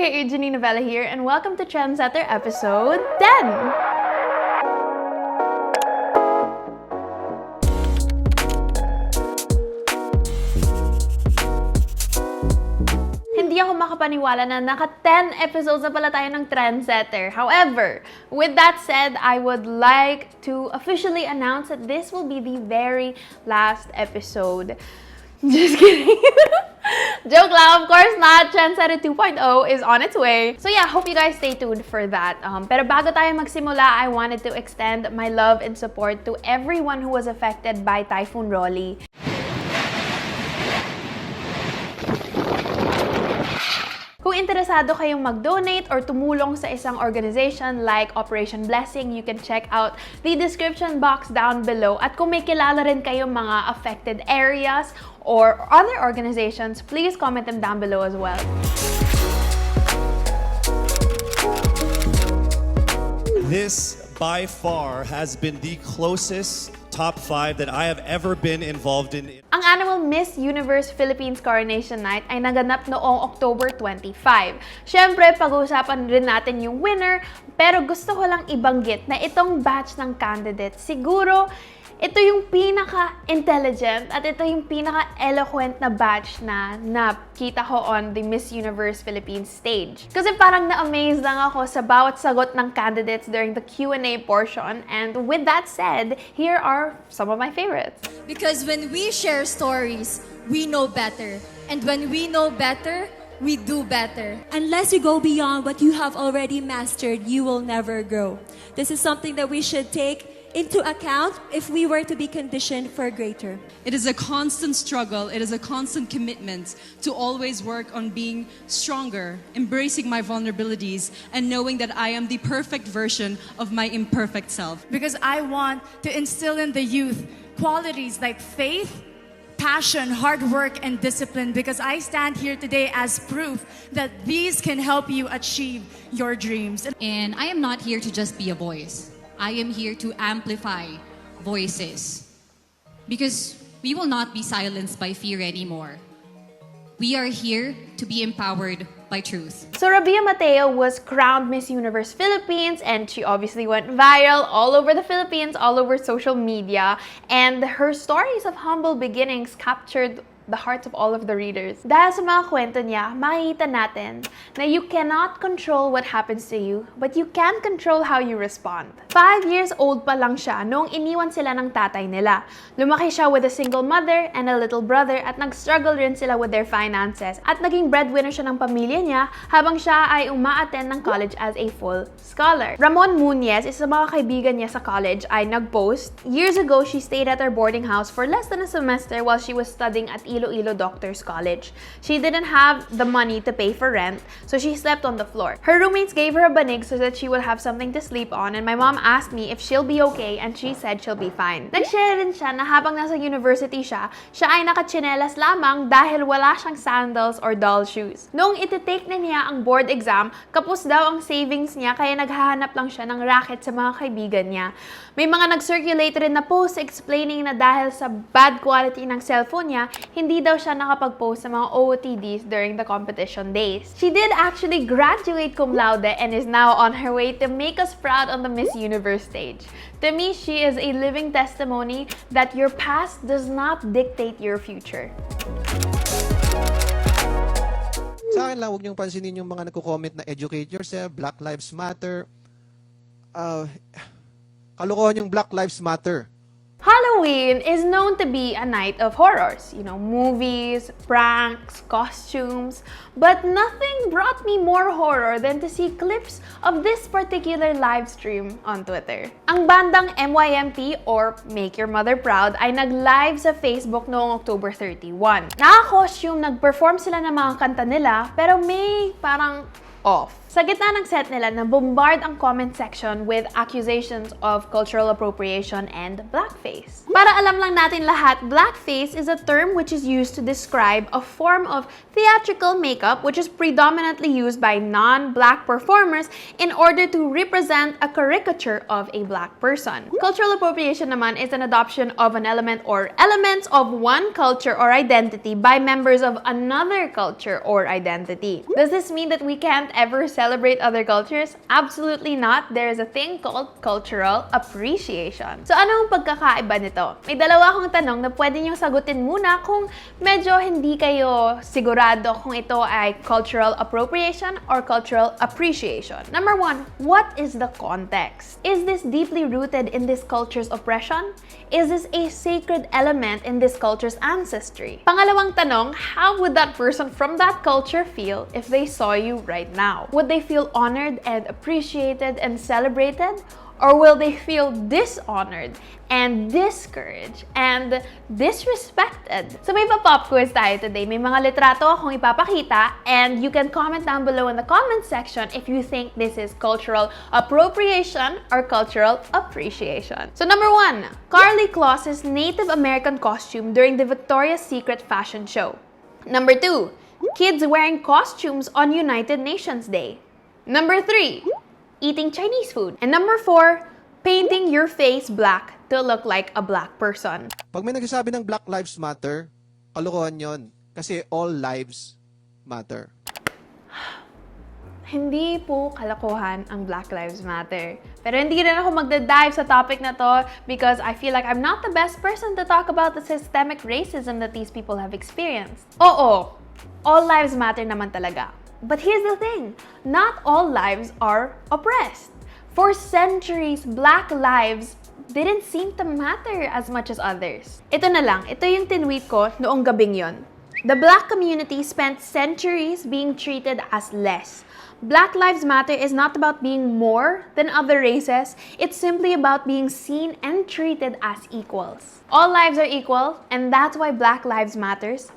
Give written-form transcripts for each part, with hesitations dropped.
aka Janina here, and welcome to Trendsetter episode 10! Hindi ako makapaniwala na naka 10 episodes na pala tayo ng Trendsetter. However, with that said, I would like to officially announce that this will be the very last episode. Just kidding. Joke lang, of course not. Trendsetter 2.0 is on its way. So yeah, hope you guys stay tuned for that. Pero bago tayo magsimula, I wanted to extend my love and support to everyone who was affected by Typhoon Rolly. Kung interesado kayong mag-donate or tumulong sa isang organization like Operation Blessing, you can check out the description box down below. At kung may kilala rin kayong mga affected areas or other organizations, please comment them down below as well. This, by far, has been the closest top 5 that I have ever been involved in. Ang annual Miss Universe Philippines Coronation Night ay naganap noong October 25. Siyempre, pag-uusapan rin natin yung winner, pero gusto ko lang ibanggit na itong batch ng candidates, siguro ito yung pinaka-intelligent at ito yung pinaka-eloquent na batch na nakita ko on the Miss Universe Philippines stage. Kasi parang na-amaze lang ako sa bawat sagot ng candidates during the Q&A portion. And with that said, here are some of my favorites. Because when we share stories, we know better. And when we know better, we do better. Unless you go beyond what you have already mastered, you will never grow. This is something that we should take into account if we were to be conditioned for greater. It is a constant struggle. It is a constant commitment to always work on being stronger, embracing my vulnerabilities, and knowing that I am the perfect version of my imperfect self. Because I want to instill in the youth qualities like faith, passion, hard work, and discipline, because I stand here today as proof that these can help you achieve your dreams. And I am not here to just be a voice. I am here to amplify voices. Because we will not be silenced by fear anymore. We are here to be empowered by truth. So Rabiya Mateo was crowned Miss Universe Philippines, and she obviously went viral all over the Philippines, all over social media, and her stories of humble beginnings captured the hearts of all of the readers. Dahil sa mga kwento niya, makikita natin na you cannot control what happens to you, but you can control how you respond. 5 years old pa lang siya noong iniwan sila ng tatay nila. Lumaki siya with a single mother and a little brother at nag-struggle rin sila with their finances. At naging breadwinner siya ng pamilya niya habang siya ay uma-attend ng college as a full scholar. Ramon Muñez, isa sa mga kaibigan niya sa college, ay nag-post, years ago, she stayed at her boarding house for less than a semester while she was studying at Iloilo Doctors College. She didn't have the money to pay for rent, so she slept on the floor. Her roommates gave her a banig so that she would have something to sleep on, and my mom asked me if she'll be okay, and she said she'll be fine. Nag-share rin siya na habang nasa university siya ay nakatsinelas lamang dahil wala siyang sandals or doll shoes. Noong iti-take na niya ang board exam, kapos daw ang savings niya kaya naghahanap lang siya ng racket sa mga kaibigan niya. May mga nag-circulate rin na post explaining na dahil sa bad quality ng cellphone niya, hindi daw siya nakapag-post sa mga OOTDs during the competition days. She did actually graduate cum laude and is now on her way to make us proud on the Miss Universe stage. To me, she is a living testimony that your past does not dictate your future. Sa akin lang, huwag niyong pansinin yung mga nagko-comment na educate yourself, Black Lives Matter. Kalokohan yung Black Lives Matter. Halloween is known to be a night of horrors. You know, movies, pranks, costumes. But nothing brought me more horror than to see clips of this particular live stream on Twitter. Ang bandang MYMP or Make Your Mother Proud ay nag-live sa Facebook noong October 31. Naka-costume, nag-perform sila ng mga kanta nila, pero may parang off. Sa gitna ng set nila, na-bombard ang comment section with accusations of cultural appropriation and blackface. Para alam lang natin lahat, blackface is a term which is used to describe a form of theatrical makeup which is predominantly used by non-black performers in order to represent a caricature of a black person. Cultural appropriation naman is an adoption of an element or elements of one culture or identity by members of another culture or identity. Does this mean that we can't ever celebrate other cultures? Absolutely not. There is a thing called cultural appreciation. So ano ang pagkakaiba nito? May dalawa akong tanong na pwede niyong sagutin muna kung medyo hindi kayo sigurado kung ito ay cultural appropriation or cultural appreciation. Number one, what is the context? Is this deeply rooted in this culture's oppression? Is this a sacred element in this culture's ancestry? Pangalawang tanong, how would that person from that culture feel if they saw you right now? Would they feel honored and appreciated and celebrated? Or will they feel dishonored and discouraged and disrespected? So may pa-pop quiz tayo today. May mga litrato akong ipapakita and you can comment down below in the comment section if you think this is cultural appropriation or cultural appreciation. So number one, Karlie Kloss's Native American costume during the Victoria's Secret fashion show. Number two, kids wearing costumes on United Nations Day. Number three, eating Chinese food. And number four, painting your face black to look like a black person. Pag may nagsasabi ng Black Lives Matter, kalokohan yon. Kasi all lives matter. Hindi po kalokohan ang Black Lives Matter. Pero hindi rin ako magda-dive sa topic na to because I feel like I'm not the best person to talk about the systemic racism that these people have experienced. Oo, all lives matter naman talaga. But here's the thing, not all lives are oppressed. For centuries, black lives didn't seem to matter as much as others. Ito na lang, ito yung tinweet ko noong gabing yon. The black community spent centuries being treated as less. Black Lives Matter is not about being more than other races, it's simply about being seen and treated as equals. All lives are equal, and that's why Black Lives matters.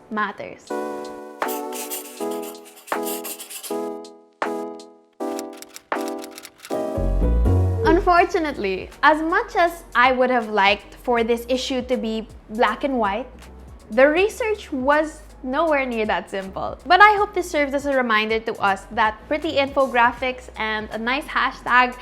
Unfortunately, as much as I would have liked for this issue to be black and white, the research was nowhere near that simple. But I hope this serves as a reminder to us that pretty infographics and a nice hashtag,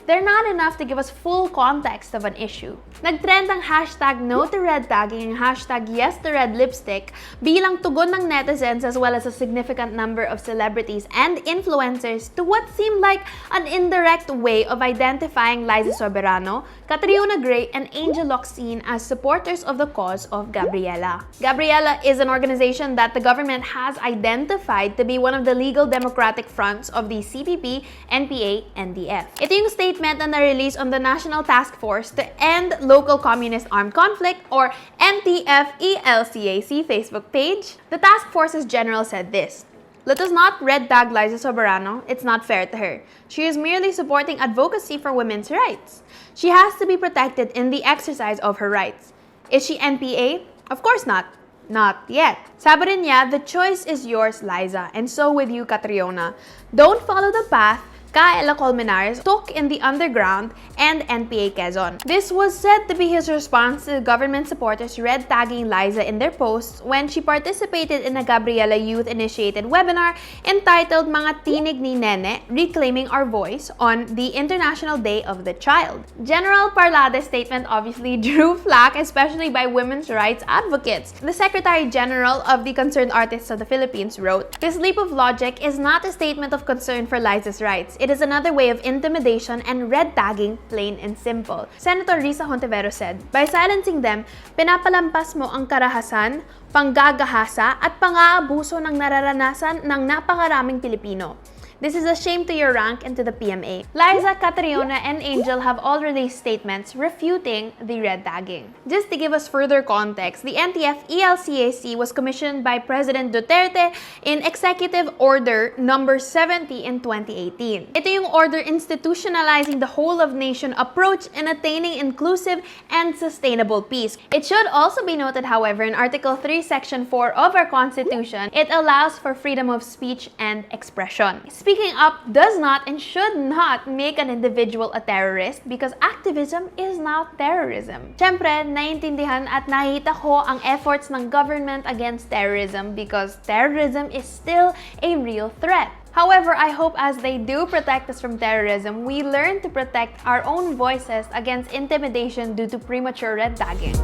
they're not enough to give us full context of an issue. Nagtrend ang hashtag NoToRedTagging and hashtag YesToRedLipstick bilang tugon ng netizens as well as a significant number of celebrities and influencers to what seemed like an indirect way of identifying Liza Soberano, Catriona Gray, and Angel Locsin as supporters of the cause of Gabriela. Gabriela is an organization that the government has identified to be one of the legal democratic fronts of the CPP, NPA, NDF. Ito yung statement na na-release on the National Task Force to End Local Communist Armed Conflict or NTF-ELCAC Facebook page. The task force's general said this: "Let us not red tag Liza Soberano. It's not fair to her. She is merely supporting advocacy for women's rights. She has to be protected in the exercise of her rights. Is she NPA? Of course not. Not yet." Sabi rin niya, "The choice is yours, Liza, and so with you, Catriona. Don't follow the path Kaela Colmenares took in the underground and NPA Quezon." This was said to be his response to government supporters red tagging Liza in their posts when she participated in a Gabriela Youth-initiated webinar entitled Mga Tinig ni Nene, Reclaiming Our Voice on the International Day of the Child. General Parlade's statement obviously drew flack, especially by women's rights advocates. The Secretary General of the Concerned Artists of the Philippines wrote, "This leap of logic is not a statement of concern for Liza's rights. It is another way of intimidation and red tagging, plain and simple." Senator Risa Hontiveros said, "By silencing them, pinapalampas mo ang karahasan, panggagahasa at pang-aabuso ng nararanasan ng napakaraming Pilipino. This is a shame to your rank and to the PMA." Liza, Catriona, and Angel have all released statements refuting the red tagging. Just to give us further context, the NTF-ELCAC was commissioned by President Duterte in Executive Order number 70 in 2018. Ito yung order institutionalizing the whole-of-nation approach in attaining inclusive and sustainable peace. It should also be noted, however, in Article 3, Section 4 of our Constitution, it allows for freedom of speech and expression. speaking up does not and should not make an individual a terrorist because activism is not terrorism. Siyempre, naiintindihan at nakita ko ang efforts ng government against terrorism because terrorism is still a real threat. However, I hope as they do protect us from terrorism, we learn to protect our own voices against intimidation due to premature red tagging.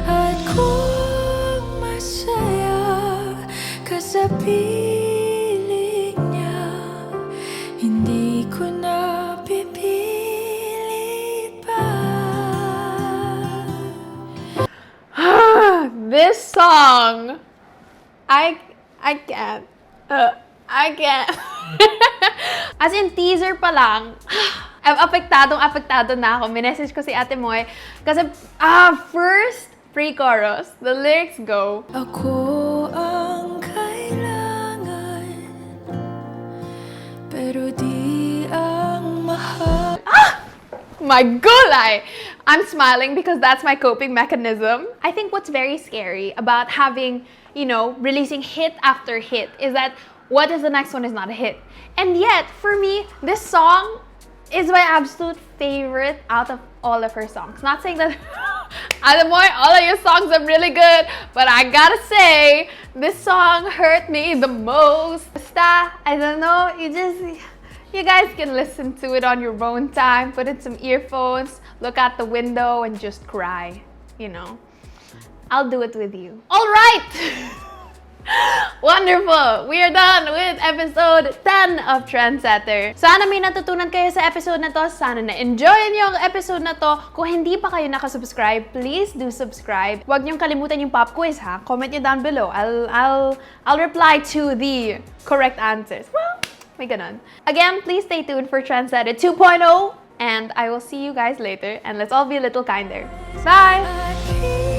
At kung masaya ka sa piling niya, hindi ko na pipilit pa. This song, I can't. I can't. As in, teaser pa lang, apektado na ako. Minessage ko si Ate Moy kasi, first pre-chorus, the lyrics go, Ako ang kailangan, pero di ang mahal. my gulay! I'm smiling because that's my coping mechanism. I think what's very scary about having, releasing hit after hit is that what is the next one is not a hit. And yet, for me, this song is my absolute favorite out of all of her songs. Not saying that, Ate Moy, all of your songs are really good, but I gotta say, this song hurt me the most. Basta, I don't know, you guys can listen to it on your own time, put in some earphones, look out the window, and just cry, I'll do it with you. All right! Wonderful! We are done with episode 10 of Trendsetter. Sana may natutunan kayo sa episode na to. Sana na-enjoy niyo ang episode na to. Kung hindi pa kayo nakasubscribe, please do subscribe. Huwag niyong kalimutan yung pop quiz, ha? Comment niyo down below. I'll reply to the correct answers. Well, may ganon. Again, please stay tuned for Trendsetter 2.0 and I will see you guys later and let's all be a little kinder. Bye!